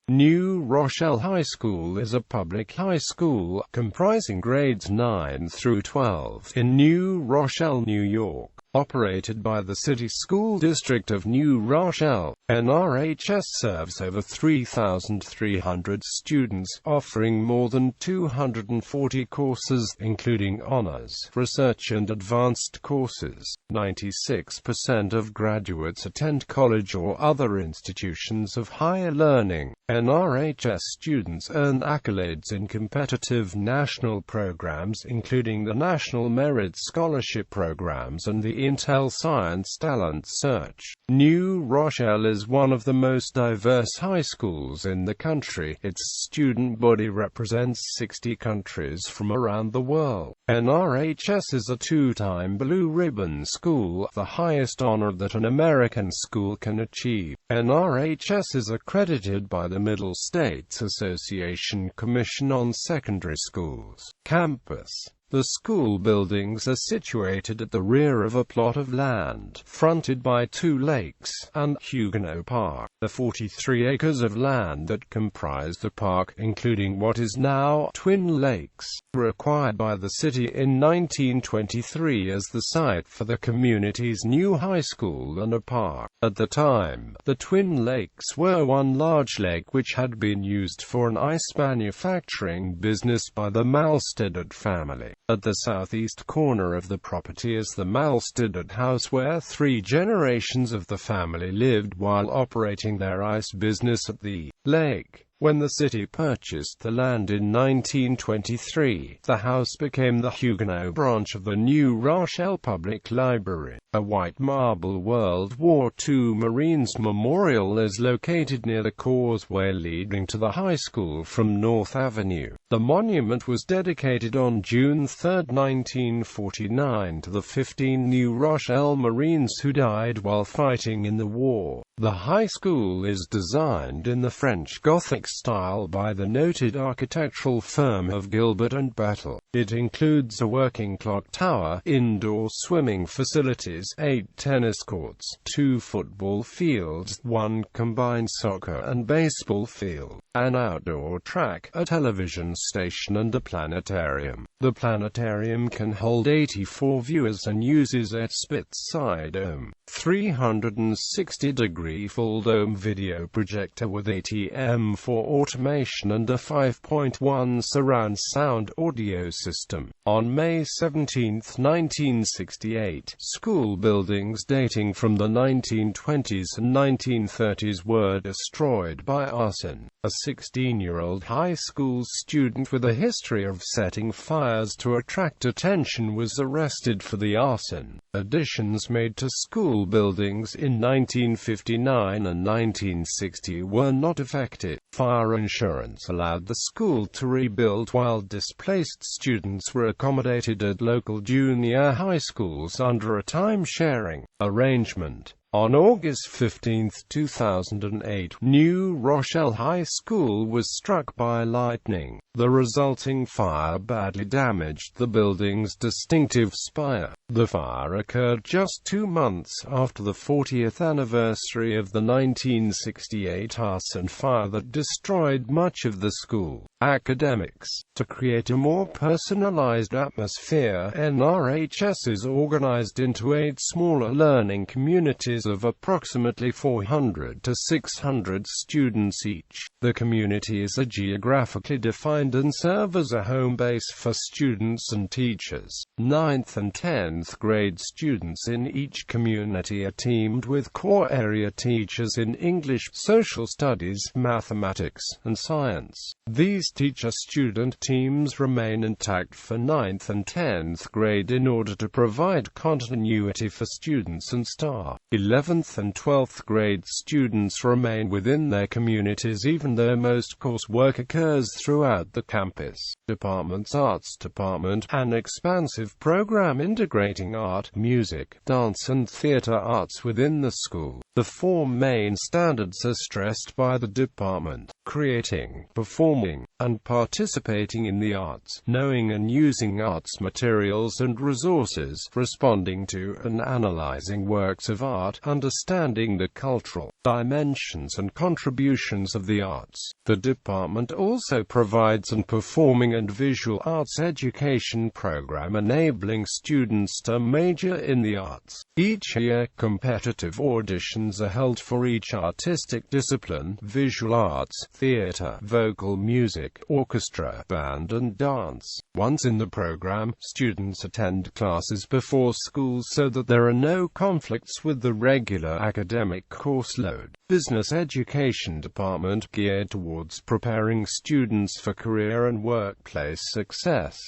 New Rochelle High School is a public high school, comprising grades 9 through 12, in New Rochelle, New York, operated by the City School District of New Rochelle. NRHS serves over 3,300 students, offering more than 240 courses, including honors, research and advanced courses. 96% of graduates attend college or other institutions of higher learning. NRHS students earn accolades in competitive national programs, including the National Merit Scholarship Programs and the Intel Science Talent Search. New Rochelle is one of the most diverse high schools in the country. Its student body represents 60 countries from around the world. NRHS is a two-time Blue Ribbon school, the highest honor that an American school can achieve. NRHS is accredited by the Middle States Association Commission on Secondary Schools. Campus. The school buildings are situated at the rear of a plot of land, fronted by two lakes, and Huguenot Park. The 43 acres of land that comprise the park, including what is now Twin Lakes, were acquired by the city in 1923 as the site for the community's new high school and a park. At the time, the Twin Lakes were one large lake which had been used for an ice manufacturing business by the Malstead family. At the southeast corner of the property is the Malstead house, where 3 generations of the family lived while operating their ice business at the lake. When the city purchased the land in 1923, the house became the Huguenot branch of the New Rochelle Public Library. A white marble World War II Marines Memorial is located near the causeway leading to the high school from North Avenue. The monument was dedicated on June 3, 1949 to the 15 New Rochelle Marines who died while fighting in the war. The high school is designed in the French Gothic style by the noted architectural firm of Gilbert and Battle. It includes a working clock tower, indoor swimming facilities, 8 tennis courts, 2 football fields, 1 combined soccer and baseball field, an outdoor track, a television station and a planetarium. The planetarium can hold 84 viewers and uses a split-side dome, 360-degree full-dome video projector with ATM for automation and a 5.1 surround sound audio system. On May 17, 1968, school buildings dating from the 1920s and 1930s were destroyed by arson. A 16-year-old high school student with a history of setting fires to attract attention was arrested for the arson. Additions made to school buildings in 1959 and 1960 were not effective. Fire insurance allowed the school to rebuild while displaced students were accommodated at local junior high schools under a time-sharing arrangement. On August 15, 2008, New Rochelle High School was struck by lightning. The resulting fire badly damaged the building's distinctive spire. The fire occurred just 2 months after the 40th anniversary of the 1968 arson fire that destroyed much of the school. Academics. To create a more personalized atmosphere, NRHS is organized into 8 smaller learning communities of approximately 400 to 600 students each. The communities are geographically defined and serve as a home base for students and teachers. 9th and 10th grade students in each community are teamed with core area teachers in English, social studies, mathematics, and science. These teacher-student teams remain intact for 9th and 10th grade in order to provide continuity for students and staff. 11th and 12th grade students remain within their communities even though most coursework occurs throughout the campus. Departments: Arts Department, an expansive program integrating art, music, dance and theater arts within the school. The 4 main standards are stressed by the department. creating, performing, and participating in the arts, knowing and using arts materials and resources, responding to and analyzing works of art, understanding the cultural dimensions and contributions of the arts. The department also provides an performing and visual arts education program enabling students to major in the arts. Each year, competitive auditions are held for each artistic discipline: visual arts, theater, vocal, music, orchestra, band and dance. Once in the program, students attend classes before school so that there are no conflicts with the regular academic course load. Business Education Department geared towards preparing students for career and workplace success.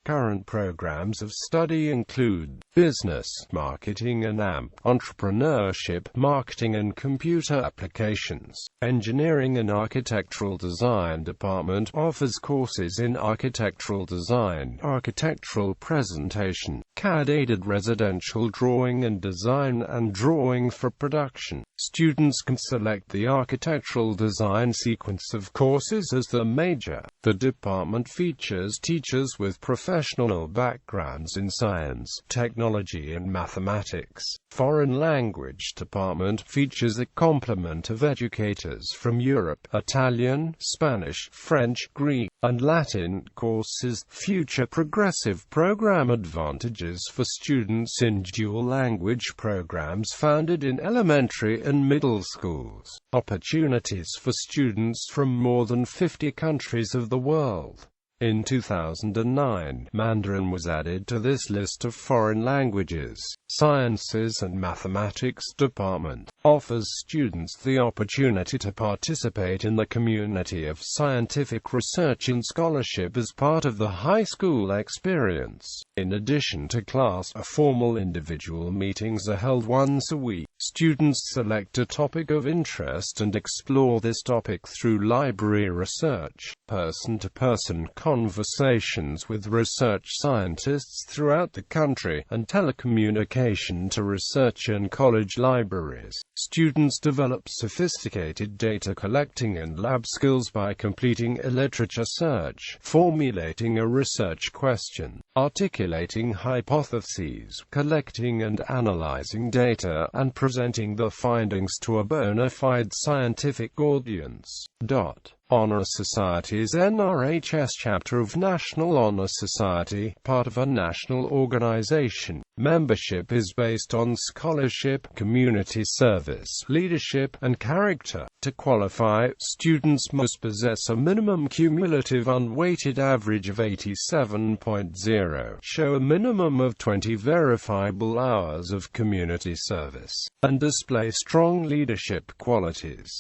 Current programs of study include Business, Marketing and Entrepreneurship, Marketing and Computer Applications. Engineering and Architectural Design Department offers courses in Architectural Design, Architectural Presentation, CAD-aided Residential Drawing and Design, and Drawing for Production. Students can select the Architectural Design sequence of courses as their major. The department features teachers with professional backgrounds in science, technology and mathematics. Foreign Language Department features a complement of educators from Europe, Italian, Spanish, French, Greek, and Latin courses. Future Progressive Program advantages for students in dual language programs founded in elementary and middle schools. Opportunities for students from more than 50 countries of the world. In 2009, Mandarin was added to this list of foreign languages. Sciences and Mathematics Department offers students the opportunity to participate in the community of scientific research and scholarship as part of the high school experience. In addition to class, formal individual meetings are held once a week. Students select a topic of interest and explore this topic through library research, person-to-person conversations with research scientists throughout the country, and telecommunication to research and college libraries. Students develop sophisticated data collecting and lab skills by completing a literature search, formulating a research question, articulating hypotheses, collecting and analyzing data, and presenting the findings to a bona fide scientific audience. Honor Society's NRHS chapter of National Honor Society, part of a national organization. Membership is based on scholarship, community service, leadership, and character. To qualify, students must possess a minimum cumulative unweighted average of 87.0, show a minimum of 20 verifiable hours of community service, and display strong leadership qualities.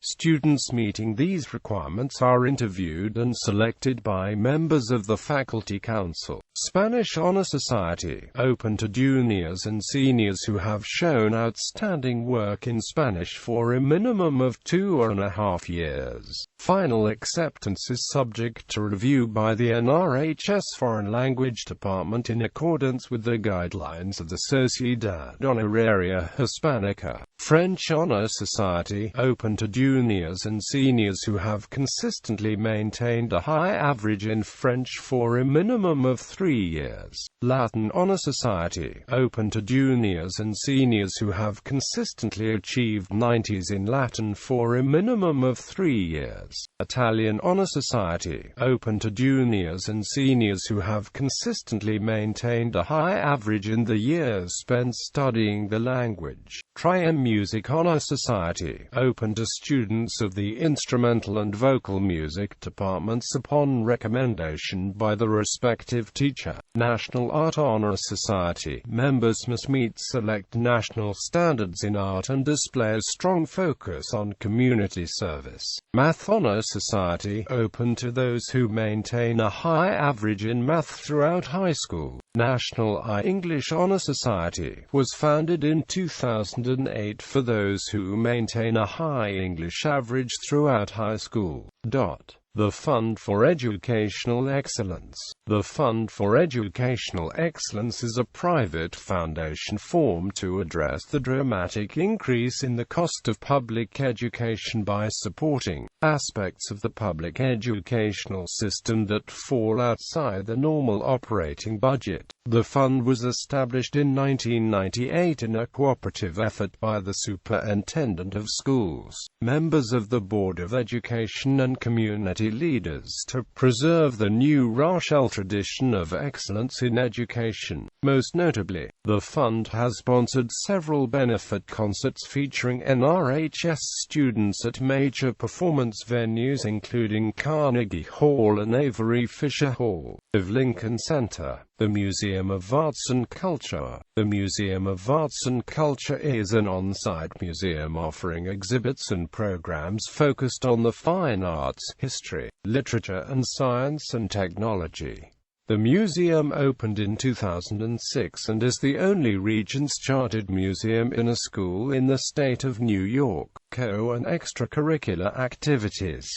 Students meeting these requirements are interviewed and selected by members of the Faculty Council. Spanish Honor Society, open to juniors and seniors who have shown outstanding work in Spanish for a minimum of 2.5 years. Final acceptance is subject to review by the NRHS Foreign Language Department in accordance with the guidelines of the Sociedad Honoraria Hispanica. French Honor Society, open to juniors and seniors who have consistently maintained a high average in French for a minimum of 3 years. Latin Honor Society, open to juniors and seniors who have consistently achieved 90s in Latin for a minimum of 3 years. Italian Honor Society, open to juniors and seniors who have consistently maintained a high average in the years spent studying the language. Trium Music Honor Society, open to students of the instrumental and vocal music departments upon recommendation by the respective teacher. National Art Honor Society, members must meet select national standards in art and display a strong focus on community service. Math Honor Society, open to those who maintain a high average in math throughout high school. National English Honor Society was founded in 2008 for those who maintain a high English average throughout high school. The Fund for Educational Excellence. The Fund for Educational Excellence is a private foundation formed to address the dramatic increase in the cost of public education by supporting aspects of the public educational system that fall outside the normal operating budget. The fund was established in 1998 in a cooperative effort by the Superintendent of Schools, members of the Board of Education and community leaders to preserve the new Rochelle tradition of excellence in education. Most notably, the fund has sponsored several benefit concerts featuring NRHS students at major performance venues including Carnegie Hall and Avery Fisher Hall of Lincoln Center. The Museum of Arts and Culture. The Museum of Arts and Culture is an on-site museum offering exhibits and programs focused on the fine arts, history, literature and science and technology. The museum opened in 2006 and is the only Regents-chartered museum in a school in the state of New York. Co- and extracurricular activities.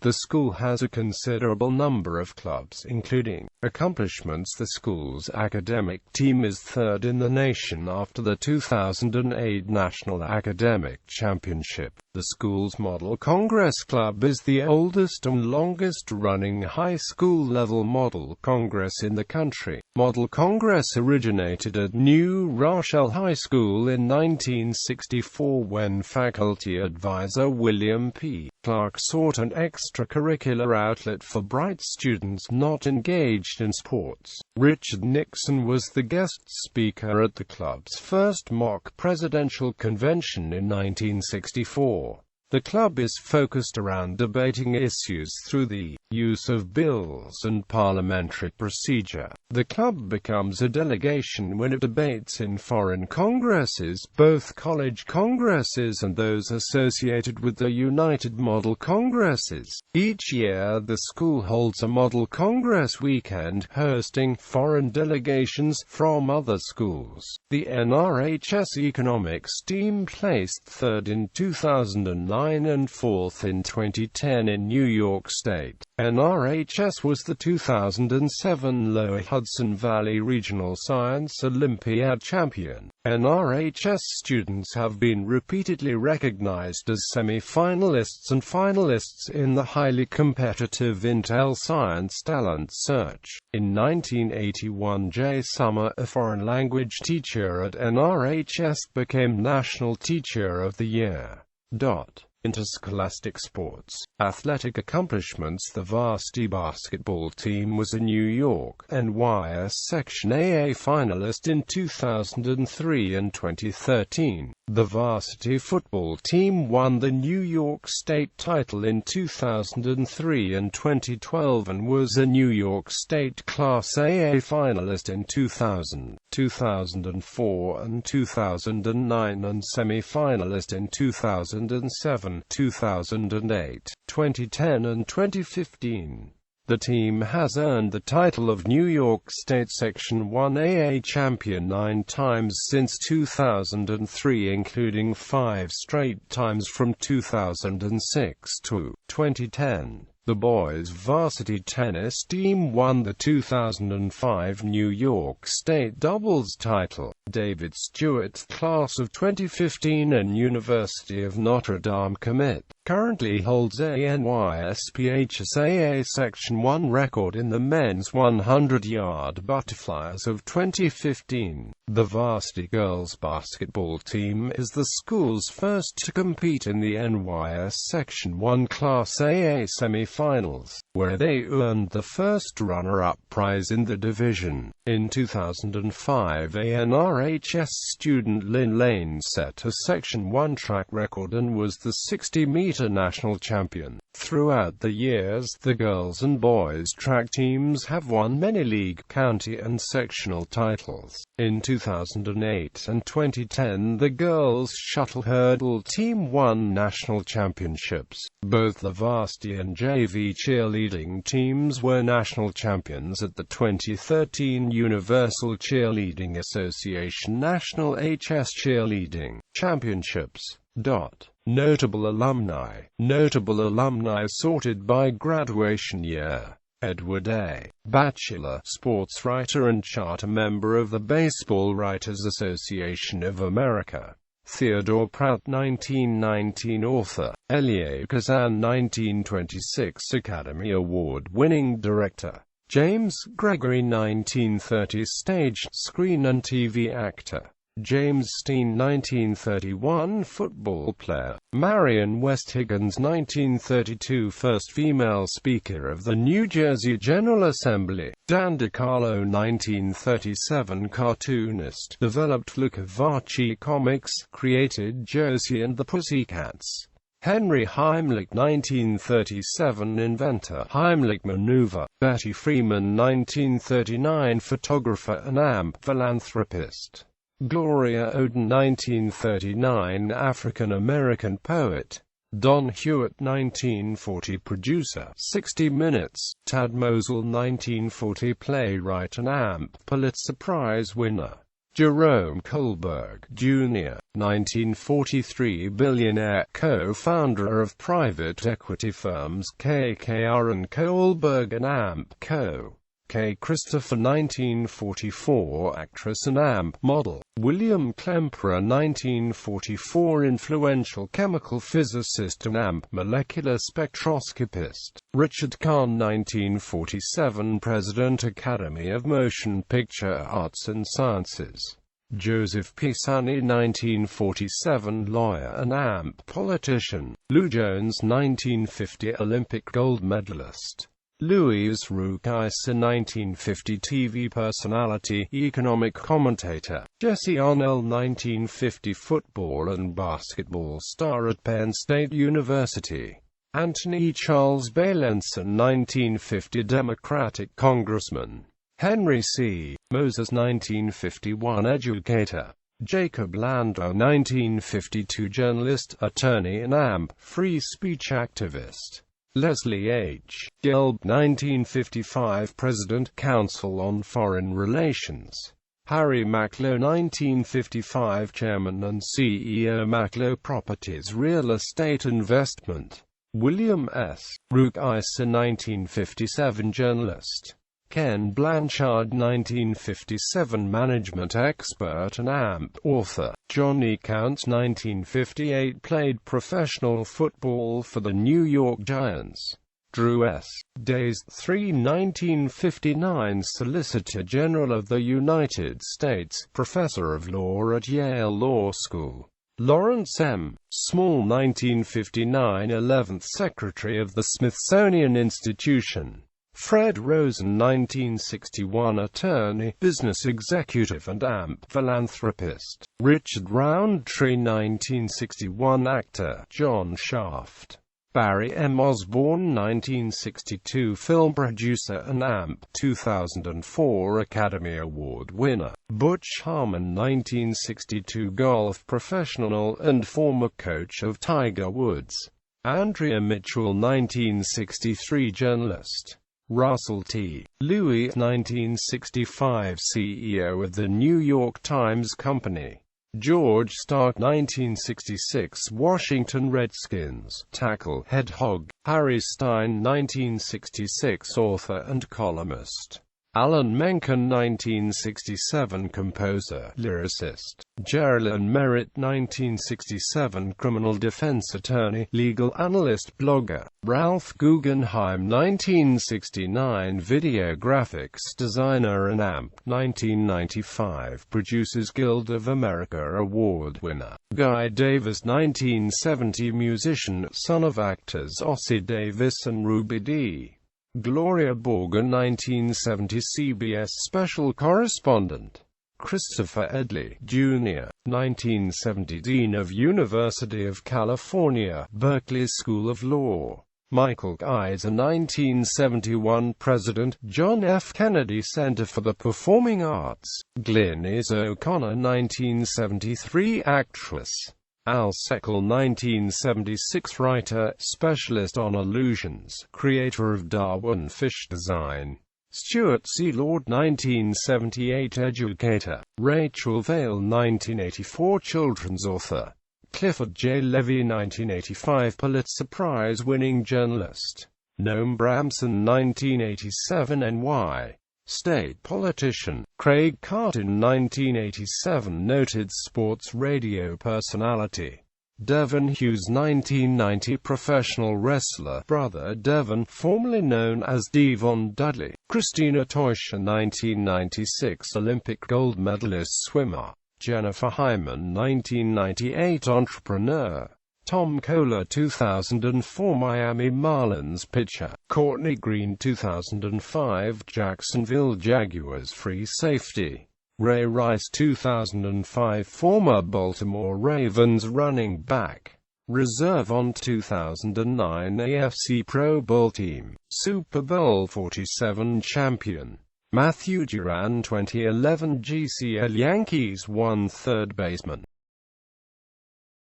The school has a considerable number of clubs including accomplishments. The school's academic team is third in the nation after the 2008 National Academic Championship. The school's Model Congress Club is the oldest and longest-running high school-level model congress in the country. Model Congress originated at New Rochelle High School in 1964 when faculty advisor William P. Clark sought an extracurricular outlet for bright students not engaged in sports. Richard Nixon was the guest speaker at the club's first mock presidential convention in 1964. The club is focused around debating issues through the use of bills and parliamentary procedure. The club becomes a delegation when it debates in foreign congresses, both college congresses and those associated with the United Model Congresses. Each year the school holds a Model Congress weekend, hosting foreign delegations from other schools. The NRHS economics team placed third in 2009 and fourth in 2010 in New York State. NRHS was the 2007 Lower Hudson Valley Regional Science Olympiad champion. NRHS students have been repeatedly recognized as semi-finalists and finalists in the highly competitive Intel Science Talent Search. In 1981, Jay Summer, a foreign language teacher at NRHS, became National Teacher of the Year. Interscholastic sports. Athletic accomplishments. The varsity basketball team was a New York, NYS Section AA finalist in 2003 and 2013. The varsity football team won the New York State title in 2003 and 2012 and was a New York State Class AA finalist in 2000, 2004 and 2009 and semi-finalist in 2007, 2008, 2010 and 2015. The team has earned the title of New York State Section 1 AA champion 9 times since 2003, including 5 straight times from 2006 to 2010. The boys' varsity tennis team won the 2005 New York State doubles title. David Stewart's class of 2015 and University of Notre Dame commit currently holds a NYSPHS AA Section 1 record in the men's 100-yard butterflies of 2015. The varsity girls basketball team is the school's first to compete in the NYS Section 1 Class AA semi-finals, where they earned the first runner-up prize in the division. In 2005, a NRHS student Lynn Lane set a Section 1 track record and was the 60-meter national champion. Throughout the years, the girls and boys track teams have won many league, county and sectional titles. In 2008 and 2010, the girls' shuttle hurdle team won national championships. Both the varsity and JV cheerleading teams were national champions at the 2013 Universal Cheerleading Association National HS Cheerleading Championships. Notable alumni. Notable alumni sorted by graduation year. Edward A. Bachelor, sports writer and charter member of the Baseball Writers Association of America. Theodore Pratt, 1919 author. Elie Kazan, 1926 Academy Award-winning director. James Gregory, 1930 stage, screen and TV actor. James Steen, 1931 football player. Marion West Higgins, 1932 first female Speaker of the New Jersey General Assembly. Dan DiCarlo, 1937 cartoonist, developed Luca Varchi Comics, created Josie and the Pussycats. Henry Heimlich, 1937 inventor, Heimlich maneuver. Betty Freeman, 1939 photographer and AMP philanthropist. Gloria Oden, 1939 African-American poet. Don Hewitt, 1940 producer, 60 Minutes. Tad Mosel, 1940 playwright and AMP Pulitzer Prize winner. Jerome Kohlberg, Jr., 1943 billionaire, co-founder of private equity firms KKR and Kohlberg and AMP Co. K. Christopher, 1944 actress and AMP model. William Klemperer, 1944 influential chemical physicist and AMP molecular spectroscopist. Richard Kahn, 1947 President Academy of Motion Picture Arts and Sciences. Joseph Pisani, 1947 lawyer and AMP politician. Lou Jones, 1950 Olympic gold medalist. Louise Rukeyser, 1950 TV personality, economic commentator. Jesse Arnell, 1950 football and basketball star at Penn State University. Anthony Charles Baylenson, 1950 Democratic congressman. Henry C. Moses, 1951 educator. Jacob Landau, 1952 journalist, attorney and AMP free speech activist. Leslie H. Gelb, 1955 President, Council on Foreign Relations. Harry Macklow, 1955 Chairman and CEO Macklow Properties Real Estate Investment. William S. Rukeyser, 1957 journalist. Ken Blanchard, 1957 management expert and AMP author. Johnny Counts, 1958 played professional football for the New York Giants. Drew S. Days III, 1959 Solicitor General of the United States, Professor of Law at Yale Law School. Lawrence M. Small, 1959 11th Secretary of the Smithsonian Institution. Fred Rosen, 1961 attorney, business executive and AMP philanthropist. Richard Roundtree, 1961 actor. John Shaft. Barry M. Osborne, 1962 film producer and AMP 2004 Academy Award winner. Butch Harmon, 1962 golf professional and former coach of Tiger Woods. Andrea Mitchell, 1963 journalist. Russell T. Louis, 1965 CEO of the New York Times Company. George Stark, 1966 Washington Redskins tackle head hog. Harry Stein, 1966 author and columnist. Alan Menken, 1967 composer, lyricist. Geraldine Merritt, 1967 criminal defense attorney, legal analyst, blogger. Ralph Guggenheim, 1969 video graphics designer and AMP 1995 Producers Guild of America award winner. Guy Davis, 1970 musician, son of actors Ossie Davis and Ruby Dee. Gloria Borger, 1970 CBS special correspondent. Christopher Edley, Jr., 1970 Dean of University of California, Berkeley School of Law. Michael Kaiser 1971 President, John F. Kennedy Center for the Performing Arts, Glynis O'Connor 1973 Actress, Al Seckel 1976 Writer, specialist on illusions, creator of Darwin Fish Design, Stuart C. Lord 1978 Educator, Rachel Vale 1984 Children's author, Clifford J. Levy 1985 Pulitzer Prize-winning journalist, Noam Bramson 1987 NY state politician, Craig Carton 1987 noted sports radio personality, Devon Hughes 1990 professional wrestler, Brother Devon, formerly known as Devon Dudley, Christina Teuscher 1996 Olympic gold medalist swimmer, Jennifer Hyman 1998 entrepreneur, Tom Kohler 2004 Miami Marlins pitcher, Courtney Green 2005 Jacksonville Jaguars free safety, Ray Rice 2005 former Baltimore Ravens running back, reserve on 2009 AFC Pro Bowl team, Super Bowl 47 champion, Matthew Duran 2011 GCL Yankees 1 third baseman.